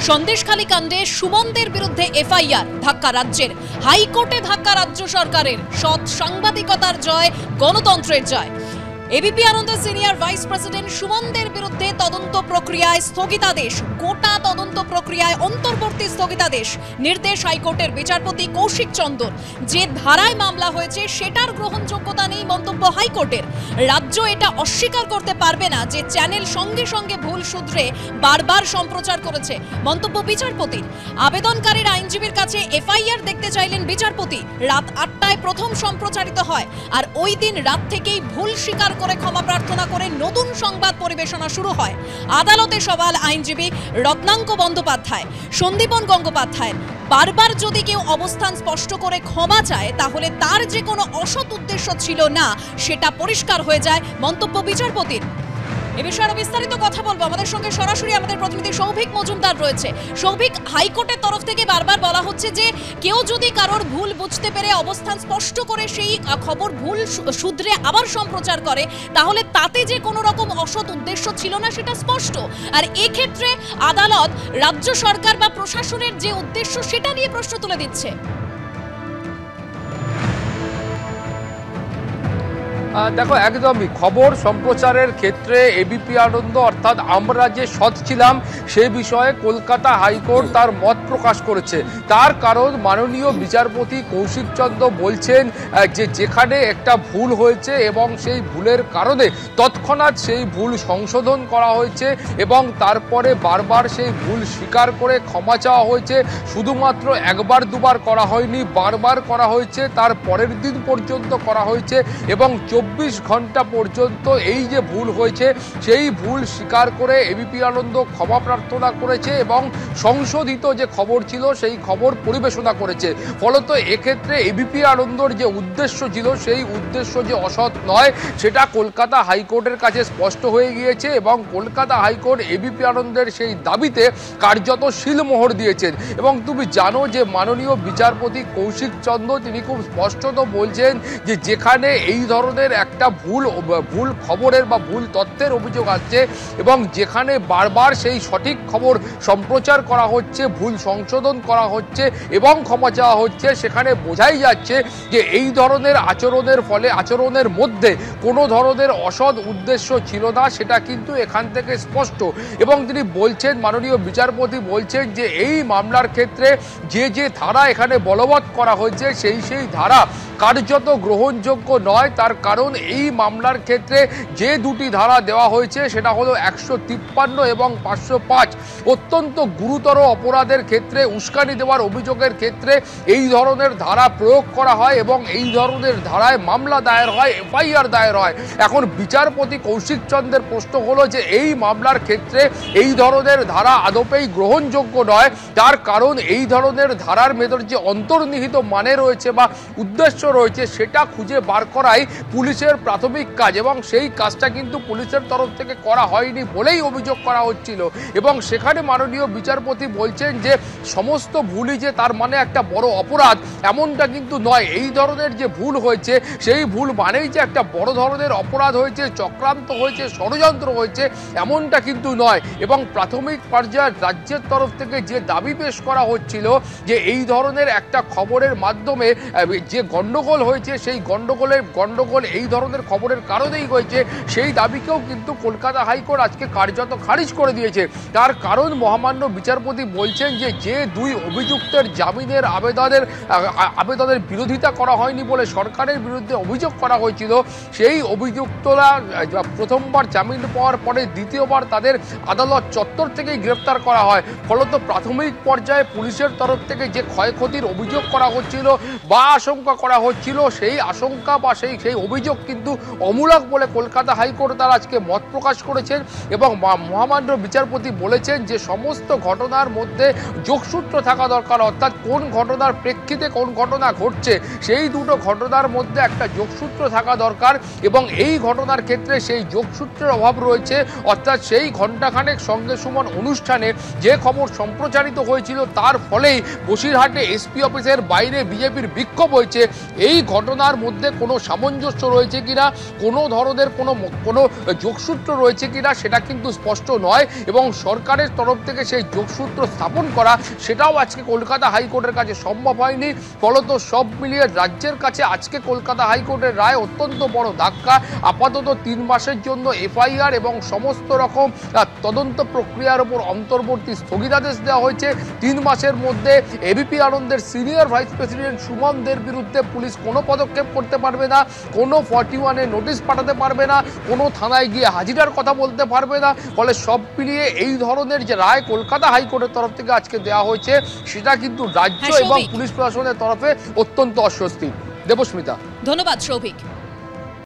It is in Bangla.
সন্দেশখালী কাণ্ডে সুমনদের বিরুদ্ধে এফআইআর, ধাক্কা রাজ্যের, হাইকোর্টে ধাক্কা রাজ্য সরকারের। সৎ সাংবাদিকতার জয়, গণতন্ত্রের জয়। এবিপি আনন্দের সিনিয়র ভাইস প্রেসিডেন্ট সুমনদের বিরুদ্ধে তদন্ত প্রক্রিয়ায় স্থগিতাদেশ, গোটা তদন্ত প্রক্রিয়ায় অন্তর্বর্তী স্থগিতাদেশ। নির্দেশ হাইকোর্টের বিচারপতি কৌশিক চন্দর। যে ধারায় মামলা হয়েছে সেটার গ্রহণযোগ্যতা নেই মন্তব্য হাইকোর্টের। রাজ্য এটা অস্বীকার করতে পারবে না যে চ্যানেল সঙ্গে সঙ্গে ভুল শুধরে বারবার সম্প্রচার করেছে, মন্তব্য বিচারপতির। আবেদনকারীর আইনজীবীর কাছে এফআইআর দেখতে চাইলেন বিচারপতি। রাত 8টায় প্রথম সম্প্রচারিত হয়, আর ওই দিন রাত থেকেই ভুল স্বীকার করে ক্ষমা প্রার্থনা করে নতুন সংবাদ পরিবেশনা শুরু হয়। আদালতে সওয়াল আইনজীবী রত্নাঙ্ক বন্দ্যোপাধ্যায়, সন্দীপন গঙ্গোপাধ্যায়। বারবার যদি কেউ অবস্থান স্পষ্ট করে ক্ষমা চায় তাহলে তার যে কোনো অসৎ উদ্দেশ্য ছিল না সেটা পরিষ্কার হয়ে যায়, মন্তব্য বিচারপতির। এ বিষয়ে আরো বিস্তারিত কথা বলবো। আমাদের সঙ্গে সরাসরি আমাদের প্রতিনিধি সৌভিক মজুমদার রয়েছে। সৌভিক, হাইকোর্টের তরফ থেকে বারবার বলা হচ্ছে যে কেউ যদি কারোর ভুল বুঝতে পেরে অবস্থান স্পষ্ট করে সেই খবর ভুল শুধরে আবার সম্প্রচার করে তাহলে তাতে যে কোনো রকম অসৎ উদ্দেশ্য ছিল না সেটা স্পষ্ট। আর এক্ষেত্রে আদালত রাজ্য সরকার বা প্রশাসনের যে উদ্দেশ্য সেটা নিয়ে প্রশ্ন তুলে দিচ্ছে। দেখো, একদমই খবর সম্প্রচারের ক্ষেত্রে এবিপি আনন্দ অর্থাৎ আমরা যে সৎ ছিলাম সে বিষয়ে কলকাতা হাইকোর্ট তার মত প্রকাশ করেছে। তার কারণ মাননীয় বিচারপতি কৌশিক চন্দ্র বলছেন যে যেখানে একটা ভুল হয়েছে এবং সেই ভুলের কারণে তৎক্ষণাৎ সেই ভুল সংশোধন করা হয়েছে এবং তারপরে বারবার সেই ভুল স্বীকার করে ক্ষমা চাওয়া হয়েছে। শুধুমাত্র একবার দুবার করা হয়নি, বারবার করা হয়েছে, তার পরের দিন পর্যন্ত করা হয়েছে এবং 24 ঘন্টা পর্যন্ত এই যে ভুল হয়েছে সেই ভুল স্বীকার করে এবিপি আনন্দ ক্ষমা প্রার্থনা করেছে এবং সংশোধিত যে খবর ছিল সেই খবর পরিবেশনা করেছে। ফলত এক্ষেত্রে এবিপি আনন্দর যে উদ্দেশ্য ছিল সেই উদ্দেশ্য যে অসৎ নয় সেটা কলকাতা হাইকোর্টের কাছে স্পষ্ট হয়ে গিয়েছে এবং কলকাতা হাইকোর্ট এবিপি আনন্দের সেই দাবিতে কার্যত সিলমোহর দিয়েছেন। এবং তুমি জানো যে মাননীয় বিচারপতি কৌশিক চন্দ্র তিনি খুব স্পষ্টত বলছেন যে যেখানে এই ধরনের একটা ভুল খবরের বা ভুল তথ্যের অভিযোগ আসছে এবং যেখানে বারবার সেই সঠিক খবর সম্প্রচার করা হচ্ছে, ভুল সংশোধন করা হচ্ছে এবং ক্ষমা চাওয়া হচ্ছে, সেখানে বোঝাই যাচ্ছে যে এই ধরনের আচরণের ফলে আচরণের মধ্যে কোনো ধরনের অসৎ উদ্দেশ্য ছিল না, সেটা কিন্তু এখান থেকে স্পষ্ট। এবং তিনি বলছেন, মাননীয় বিচারপতি বলছেন যে এই মামলার ক্ষেত্রে যে যে ধারা এখানে বলবৎ করা হয়েছে সেই ধারা কার্যত গ্রহণযোগ্য নয়। তার কারণ এই মামলার ক্ষেত্রে যে দুটি ধারা দেওয়া হয়েছে সেটা হলো 153 এবং 505। অত্যন্ত গুরুতর অপরাধের ক্ষেত্রে উস্কানি দেওয়ার অভিযোগের ক্ষেত্রে এই ধরনের ধারা প্রয়োগ করা হয় এবং এই ধরনের ধারায় মামলা দায়ের হয়, এফআইআর দায়ের হয়। এখন বিচারপতি কৌশিক চন্দ্রের প্রশ্ন হলো যে এই মামলার ক্ষেত্রে এই ধরনের ধারা আদপেই গ্রহণযোগ্য নয়। তার কারণ এই ধরনের ধারার ভেতর যে অন্তর্নিহিত মানে রয়েছে বা উদ্দেশ্য রয়েছে সেটা খুঁজে বার করাই পুলিশের প্রাথমিক কাজ এবং সেই কাজটা কিন্তু পুলিশের তরফ থেকে করা হয়নি বলেই অভিযোগ করা হচ্ছিল। এবং সেখানে মাননীয় বিচারপতি বলছেন যে সমস্ত ভুলই যে তার মানে একটা বড় অপরাধ এমনটা কিন্তু নয়। এই ধরনের যে ভুল হয়েছে সেই ভুল মানেই যে একটা বড় ধরনের অপরাধ হয়েছে, চক্রান্ত হয়েছে, ষড়যন্ত্র হয়েছে এমনটা কিন্তু নয়। এবং প্রাথমিক পর্যায়ে রাজ্যের তরফ থেকে যে দাবি পেশ করা হচ্ছিল যে এই ধরনের একটা খবরের মাধ্যমে যে গন্ডগোল হয়েছে সেই গন্ডগোল এই ধরনের খবরের কারণেই হয়েছে, সেই দাবিকেও কিন্তু কলকাতা হাইকোর্ট আজকে কার্যত খারিজ করে দিয়েছে। তার কারণ মহামান্য বিচারপতি বলছেন যে যে দুই অভিযুক্তের জামিনের আবেদনের বিরোধিতা করা হয়নি বলে সরকারের বিরুদ্ধে অভিযোগ করা হয়েছিল, সেই অভিযুক্তরা প্রথমবার জামিন পাওয়ার পরে দ্বিতীয়বার তাদের আদালত চত্বর থেকেই গ্রেপ্তার করা হয়। ফলত প্রাথমিক পর্যায়ে পুলিশের তরফ থেকে যে ক্ষয়ক্ষতির অভিযোগ করা হচ্ছিল বা আশঙ্কা করা হচ্ছিল সেই আশঙ্কা বা সেই অভিযোগ কিন্তু অমূলক বলে কলকাতা হাইকোর্ট তারা আজকে মত প্রকাশ করেছেন। এবং মহামান্য বিচারপতি বলেছেন যে সমস্ত ঘটনার মধ্যে যোগসূত্র থাকা দরকার, অর্থাৎ কোন ঘটনার প্রেক্ষিতে কোন ঘটনা ঘটছে সেই দুটো ঘটনার মধ্যে একটা যোগসূত্র থাকা দরকার এবং এই ঘটনার ক্ষেত্রে সেই যোগসূত্রের অভাব রয়েছে। অর্থাৎ সেই ঘণ্টাখানেক সঙ্গে সুমন অনুষ্ঠানে যে খবর সম্প্রচারিত হয়েছিল তার ফলেই বসিরহাটে এসপি অফিসের বাইরে বিজেপির বিক্ষোভ হয়েছে, এই ঘটনার মধ্যে কোনো সামঞ্জস্য রয়েছে কিনা, কোনো ধরনের কোনো যোগসূত্র রয়েছে কিনা সেটা কিন্তু স্পষ্ট নয়। এবং সরকারের তরফ থেকে সেই যোগসূত্র স্থাপন করা, সেটাও আজকে কলকাতা হাইকোর্টের কাছে সম্ভব হয়নি। ফলত সব মিলিয়ে রাজ্যের কাছে আজকে কলকাতা হাইকোর্টের রায় অত্যন্ত বড় ধাক্কা। আপাতত 3 মাসের জন্য এফআইআর এবং সমস্ত রকম তদন্ত প্রক্রিয়ার উপর অন্তর্বর্তী স্থগিতাদেশ দেওয়া হয়েছে। 3 মাসের মধ্যে এবিপি আনন্দের সিনিয়র ভাইস প্রেসিডেন্ট সুমন দের বিরুদ্ধে পুলিশ কোনো পদক্ষেপ করতে পারবে না, কোনো 41-এ নোটিশ পাঠাতে পারবে না, কোনো থানায় গিয়ে হাজিরার কথা বলতে পারবে না। ফলে সব মিলিয়ে এই ধরনের যে রায় কলকাতা হাইকোর্টের তরফ থেকে আজকে দেওয়া হয়েছে, সেটা কিন্তু রাজ্য এবং পুলিশ প্রশাসনের তরফে অত্যন্ত অস্বস্তি। দেবস্মিতা, ধন্যবাদ সৌভিক।